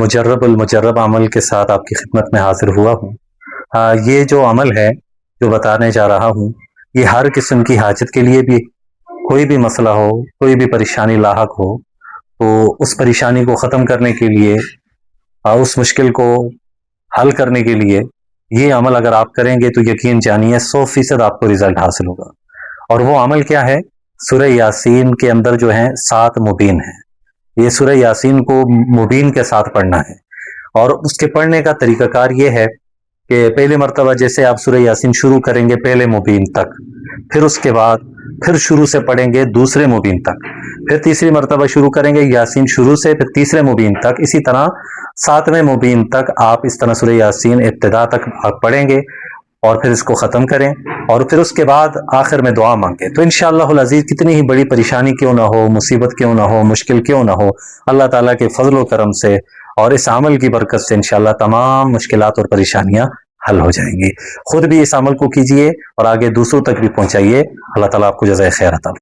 مجرب المجرب عمل کے ساتھ آپ کی خدمت میں حاضر ہوا ہوں۔ یہ جو عمل ہے جو بتانے جا رہا ہوں، یہ ہر قسم کی حاجت کے لیے بھی، کوئی بھی مسئلہ ہو، کوئی بھی پریشانی لاحق ہو تو اس پریشانی کو ختم کرنے کے لیے، اس مشکل کو حل کرنے کے لیے یہ عمل اگر آپ کریں گے تو یقین جانیے 100% آپ کو رزلٹ حاصل ہوگا۔ اور وہ عمل کیا ہے؟ سورہ یاسین کے اندر جو ہیں 7 مبین ہیں، یہ سورہ یاسین کو مبین کے ساتھ پڑھنا ہے۔ اور اس کے پڑھنے کا طریقہ کار یہ ہے کہ پہلی مرتبہ جیسے آپ سورہ یاسین شروع کریں گے پہلے مبین تک، پھر اس کے بعد پھر شروع سے پڑھیں گے دوسرے مبین تک، پھر تیسری مرتبہ شروع کریں گے یاسین شروع سے، پھر تیسرے مبین تک، اسی طرح 7ویں مبین تک آپ اس طرح سورہ یاسین ابتدا تک آپ پڑھیں گے اور پھر اس کو ختم کریں، اور پھر اس کے بعد آخر میں دعا مانگیں تو انشاءاللہ العزیز کتنی ہی بڑی پریشانی کیوں نہ ہو، مصیبت کیوں نہ ہو، مشکل کیوں نہ ہو، اللہ تعالیٰ کے فضل و کرم سے اور اس عمل کی برکت سے انشاءاللہ تمام مشکلات اور پریشانیاں حل ہو جائیں گی۔ خود بھی اس عمل کو کیجئے اور آگے دوسروں تک بھی پہنچائیے۔ اللہ تعالیٰ آپ کو جزائے خیر عطا